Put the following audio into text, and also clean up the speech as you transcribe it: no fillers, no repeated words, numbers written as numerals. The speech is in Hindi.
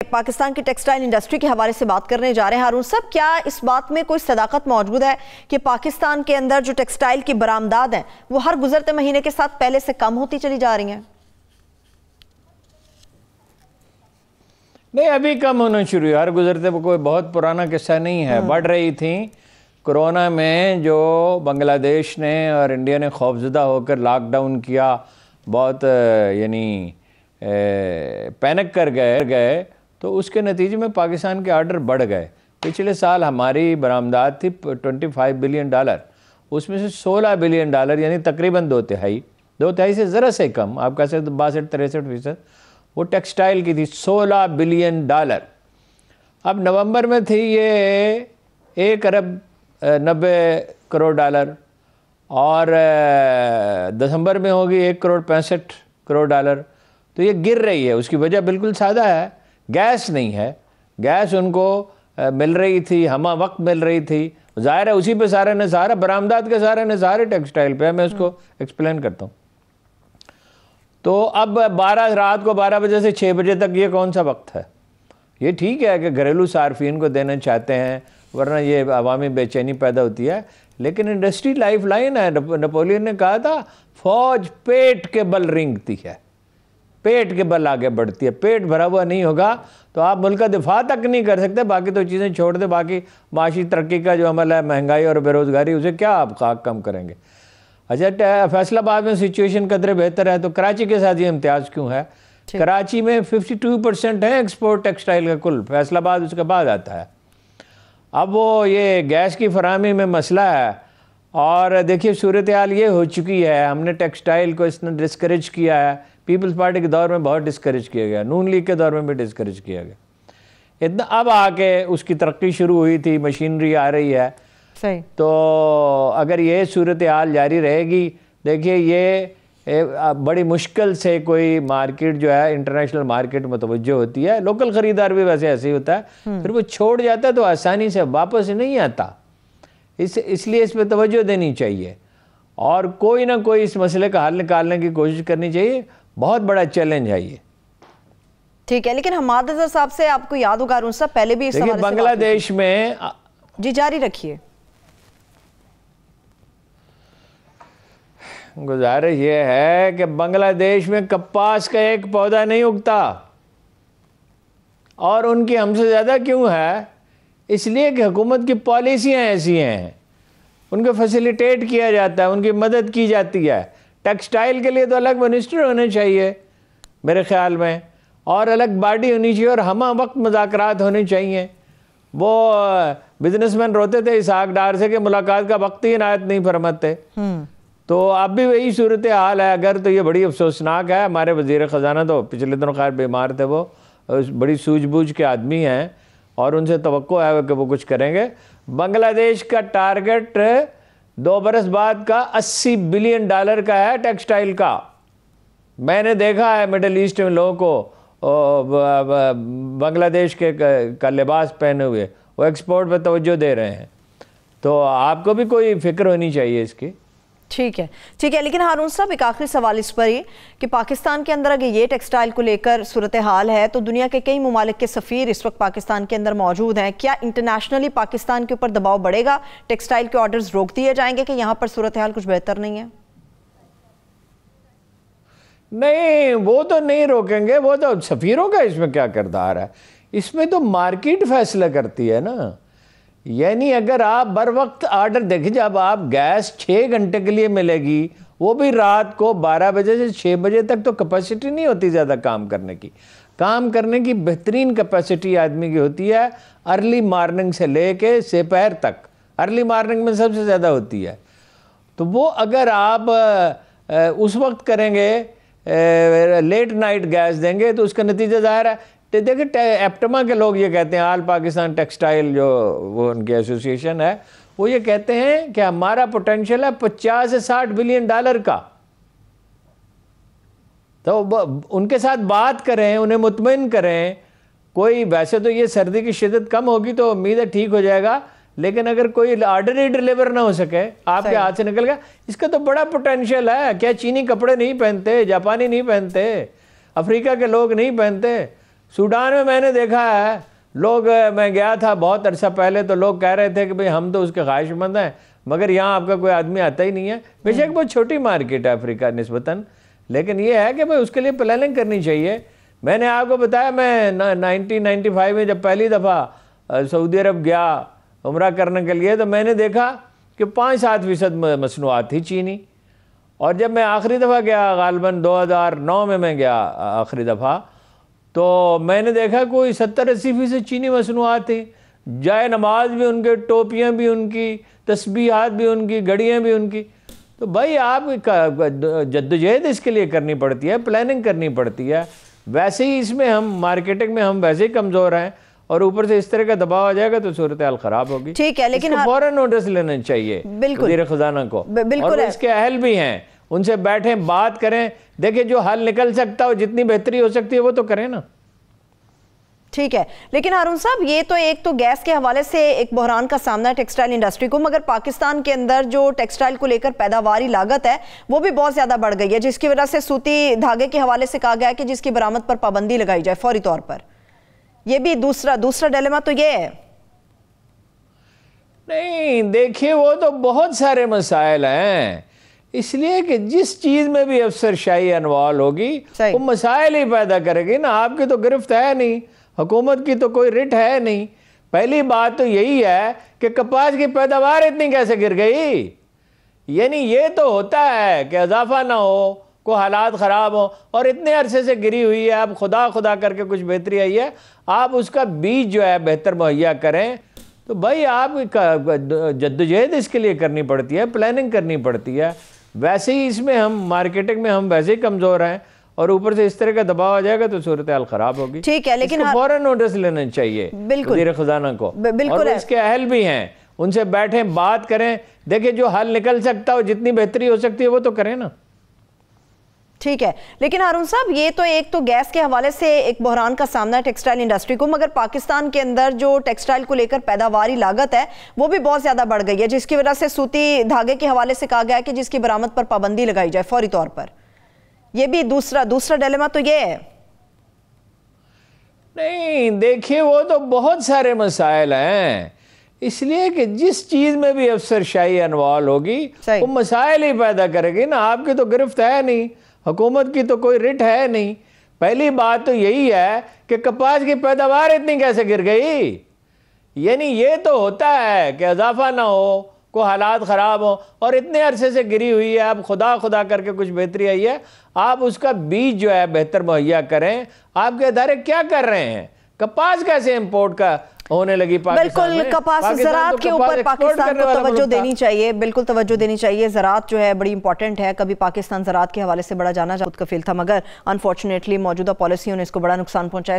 पाकिस्तान की टेक्सटाइल इंडस्ट्री के हवाले से बात करने जा रहे हैं। हारून साहब, क्या इस बात में कोई सदाकत मौजूद है कि पाकिस्तान के अंदर जो टेक्सटाइल की बरामदात हैं वो हर गुजरते महीने के साथ पहले से कम होती चली जा रही हैं? नहीं, अभी कम होना शुरू है। हर गुजरते कोई बहुत पुराना किस्सा नहीं है। बढ़ रही थी। कोरोना में जो बांग्लादेश ने और इंडिया ने खौफजदा होकर लॉकडाउन किया, बहुत यानी पैनिक कर गए, तो उसके नतीजे में पाकिस्तान के ऑर्डर बढ़ गए। पिछले साल हमारी बरामदात थी $25 बिलियन, उसमें से $16 बिलियन यानी तकरीबन दो तिहाई से ज़रा से कम, आप कह सकते 62-63% वो टेक्सटाइल की थी। $16 बिलियन। अब नवंबर में थी ये $1 अरब 90 करोड़ और दिसंबर में होगी $1 करोड़ 65 करोड़। तो ये गिर रही है। उसकी वजह बिल्कुल सादा है, गैस नहीं है। गैस उनको मिल रही थी, हम वक्त मिल रही थी, ज़ाहिर है उसी पे सारे ने सारा बरामदात के सारे ने सारे टेक्सटाइल पे। मैं उसको एक्सप्लेन करता हूँ। तो अब रात को 12 बजे से 6 बजे तक ये कौन सा वक्त है? ये ठीक है कि घरेलू सार्फिन को देना चाहते हैं, वरना ये अवामी बेचैनी पैदा होती है, लेकिन इंडस्ट्री लाइफ लाइन है। नेपोलियन ने कहा था फौज पेट के बल रेंगती है, पेट के बल आगे बढ़ती है। पेट भरा हुआ नहीं होगा तो आप मुल्क का दिफा तक नहीं कर सकते। बाकी तो चीज़ें छोड़ दे, बाकी माशी तरक्की का जो अमल है, महंगाई और बेरोज़गारी, उसे क्या आप कम करेंगे? अच्छा, फैसलाबाद में सिचुएशन कदरे बेहतर है, तो कराची के साथ ये इम्तियाज़ क्यों है? कराची में 52% है एक्सपोर्ट टेक्सटाइल का कुल, फैसलाबाद उसके बाद आता है। अब वो ये गैस की फराहमी में मसला है। और देखिए सूरत हाल ये हो चुकी है, हमने टेक्सटाइल को इसने डिस्करेज किया है। पीपल्स पार्टी के दौर में बहुत डिस्करेज किया गया, नून लीग के दौर में भी डिस्करेज किया गया। इतना अब आके उसकी तरक्की शुरू हुई थी, मशीनरी आ रही है। सही। तो अगर ये सूरत हाल जारी रहेगी, देखिए ये बड़ी मुश्किल से कोई मार्केट जो है इंटरनेशनल मार्केट में तवज्जो होती है। लोकल ख़रीदार भी वैसे ऐसे ही होता है, फिर वो छोड़ जाता है तो आसानी से वापस नहीं आता। इसलिए इस पर तवज्जो देनी चाहिए और कोई ना कोई इस मसले का हल निकालने की कोशिश करनी चाहिए। बहुत बड़ा चैलेंज है ये। ठीक है, लेकिन हमाद अज़हर साहब से आपको याद होगा हारून साहब पहले भी इस देखिए बांग्लादेश में, जी जारी रखिए। गुजारिश ये है कि बांग्लादेश में कपास का एक पौधा नहीं उगता, और उनकी हमसे ज़्यादा क्यों है? इसलिए कि हुकूमत की पॉलिसियाँ ऐसी हैं, उनको फैसिलिटेट किया जाता है, उनकी मदद की जाती है। टेक्सटाइल के लिए तो अलग मिनिस्टर होने चाहिए मेरे ख्याल में, और अलग बॉडी होनी चाहिए, और हम वक्त मुज़ाकरात होने चाहिए। वो बिजनेसमैन रोते थे इसहाक डार से कि मुलाकात का वक्त ही इनायत नहीं फरमाते। तो अब भी वही सूरत हाल है। अगर तो ये बड़ी अफसोसनाक है। हमारे वज़ीर ख़जाना तो पिछले दिनों खैर बीमार थे, वो बड़ी सूझबूझ के आदमी हैं और उनसे तवक्को है कि वो कुछ करेंगे। बांग्लादेश का टारगेट 2 बरस बाद का $80 बिलियन का है टेक्सटाइल का। मैंने देखा है मिडल ईस्ट में लोगों को बांग्लादेश का लिबास पहने हुए, वो एक्सपोर्ट पर तवज्जो दे रहे हैं। तो आपको भी कोई फ़िक्र होनी चाहिए इसकी। ठीक है, लेकिन हारून साहब एक आखिरी सवाल इस पर ही कि पाकिस्तान के अंदर अगर ये टेक्सटाइल को लेकर सूरत हाल है, तो दुनिया के कई ममालिक के सफ़ीर इस वक्त पाकिस्तान के अंदर मौजूद हैं। क्या इंटरनेशनली पाकिस्तान के ऊपर दबाव बढ़ेगा? टेक्सटाइल के ऑर्डर्स रोक दिए जाएंगे कि यहाँ पर सूरत हाल कुछ बेहतर नहीं है? नहीं, वो तो नहीं रोकेंगे। वो तो सफ़ीरों का इसमें क्या किरदार है? इसमें तो मार्केट फैसला करती है ना। यानी अगर आप बर वक्त आर्डर देखें, जब आप गैस 6 घंटे के लिए मिलेगी, वो भी रात को 12 बजे से 6 बजे तक, तो कैपेसिटी नहीं होती ज़्यादा काम करने की बेहतरीन कैपेसिटी आदमी की होती है अर्ली मॉर्निंग से लेके दोपहर तक। अर्ली मॉर्निंग में सबसे ज़्यादा होती है। तो वो अगर आप उस वक्त करेंगे, लेट नाइट गैस देंगे, तो उसका नतीजा ज़ाहिर है। देखिए एप्टमा के लोग ये कहते हैं, आल पाकिस्तान टेक्सटाइल जो वो उनकी एसोसिएशन है, वो ये कहते हैं कि हमारा पोटेंशियल है $50 से $60 बिलियन का। तो उनके साथ बात करें, उन्हें मुतमईन करें। कोई वैसे तो ये सर्दी की शिद्दत कम होगी तो उम्मीद है ठीक हो जाएगा, लेकिन अगर कोई ऑर्डर ही डिलीवर ना हो सके, आपके हाथ से निकल गया, इसका तो बड़ा पोटेंशियल है। क्या चीनी कपड़े नहीं पहनते, जापानी नहीं पहनते, अफ्रीका के लोग नहीं पहनते? सूडान में मैंने देखा है लोग, मैं गया था बहुत अरसा पहले, तो लोग कह रहे थे कि भाई हम तो उसके ख्वाहिशमंद हैं, मगर यहाँ आपका कोई आदमी आता ही नहीं है। बेशक बहुत छोटी मार्केट है अफ्रीका निस्बतन, लेकिन ये है कि भाई उसके लिए प्लानिंग करनी चाहिए। मैंने आपको बताया, मैं 1995 में जब पहली दफ़ा सऊदी अरब गया उम्रा करने के लिए, तो मैंने देखा कि 5-7% मसनूआत थी चीनी। और जब मैं आखिरी दफ़ा गया, गालबन 2009 में मैं गया आखिरी दफ़ा, तो मैंने देखा कोई 70-80% चीनी मसनूआत थी। जाए नमाज भी उनके, टोपियाँ भी उनकी, तस्बीहात भी उनकी, घड़ियाँ भी उनकी। तो भाई आप जद्दोजहद इसके लिए करनी पड़ती है, प्लानिंग करनी पड़ती है। वैसे ही इसमें हम मार्केटिंग में हम वैसे ही कमज़ोर हैं, और ऊपर से इस तरह का दबाव आ जाएगा तो सूरत हाल ख़राब होगी। ठीक है, लेकिन फौरन नोटिस लेना चाहिए वज़ीर ख़ज़ाना को। बिल्कुल, और इसके अहल भी हैं, उनसे बैठें, बात करें, देखिए जो हल निकल सकता हो, जितनी बेहतरी हो सकती है वो तो करें ना। ठीक है, लेकिन हारून साहब, ये तो एक तो गैस के हवाले से एक बहरान का सामना है टेक्सटाइल इंडस्ट्री को, मगर पाकिस्तान के अंदर जो टेक्सटाइल को लेकर पैदावारी लागत है वो भी बहुत ज्यादा बढ़ गई है, जिसकी वजह से सूती धागे के हवाले से कहा गया है कि जिसकी बरामद पर पाबंदी लगाई जाए फौरी तौर पर। ये भी दूसरा डिलेमा तो ये है। नहीं, देखिए वो तो बहुत सारे मसाइल हैं, इसलिए कि जिस चीज़ में भी अफसरशाही इन्वॉल्व होगी वो मसाइल ही पैदा करेगी ना। आपकी तो गिरफ्त है नहीं, हुकूमत की तो कोई रिट है नहीं। पहली बात तो यही है कि कपास की पैदावार इतनी कैसे गिर गई। यानी ये तो होता है कि इजाफा ना हो, को हालात ख़राब हो, और इतने अरसे से गिरी हुई है, अब खुदा करके कुछ बेहतरी आई है, आप उसका बीज जो है बेहतर मुहैया करें। तो भाई आप जद्दोजहद इसके लिए करनी पड़ती है, प्लानिंग करनी पड़ती है। वैसे ही इसमें हम मार्केटिंग में हम वैसे ही कमज़ोर हैं, और ऊपर से इस तरह का दबाव आ जाएगा तो सूरत हाल ख़राब होगी। ठीक है, लेकिन फौरन नोटिस लेना चाहिए वज़ीर ख़ज़ाना को। और इसके अहल भी हैं, उनसे बैठें, बात करें, देखिए जो हल निकल सकता हो, जितनी बेहतरी हो सकती है वो तो करें ना। ठीक है, लेकिन हारून साहब, ये तो एक तो गैस के हवाले से एक बहरान का सामना है टेक्सटाइल इंडस्ट्री को, मगर पाकिस्तान के अंदर जो टेक्सटाइल को लेकर पैदावारी लागत है वो भी बहुत ज्यादा बढ़ गई है, जिसकी वजह से सूती धागे के हवाले से कहा गया है कि जिसकी बरामद पर पाबंदी लगाई जाए फौरी तौर पर। ये भी दूसरा डिलेमा तो ये है। नहीं, देखिए वो तो बहुत सारे मसाइल हैं, इसलिए कि जिस चीज़ में भी अफसरशाही इन्वॉल्व होगी वो मसाइल ही पैदा करेगी ना। आपकी तो गिरफ्त है नहीं, हुकूमत की तो कोई रिट है नहीं। पहली बात तो यही है कि कपास की पैदावार इतनी कैसे गिर गई। यानी ये तो होता है कि इजाफा ना हो, को हालात ख़राब हो, और इतने अरसे से गिरी हुई है, अब खुदा करके कुछ बेहतरी आई है, आप उसका बीज जो है बेहतर मुहैया करें। आपके इदारे क्या कर रहे हैं? कपास कैसे इंपोर्ट का होने लगी पाकिस्तान में? बिल्कुल, कपास ज़राअत के ऊपर पाकिस्तान को तवज्जो देनी चाहिए, बिल्कुल तवज्जो देनी चाहिए। ज़राअत जो है बड़ी इंपॉर्टेंट है। कभी पाकिस्तान ज़राअत के हवाले से बड़ा जाना खुद कफील था, मगर अनफॉर्चुनेटली मौजूदा पॉलिसियों ने इसको बड़ा नुकसान पहुंचाया।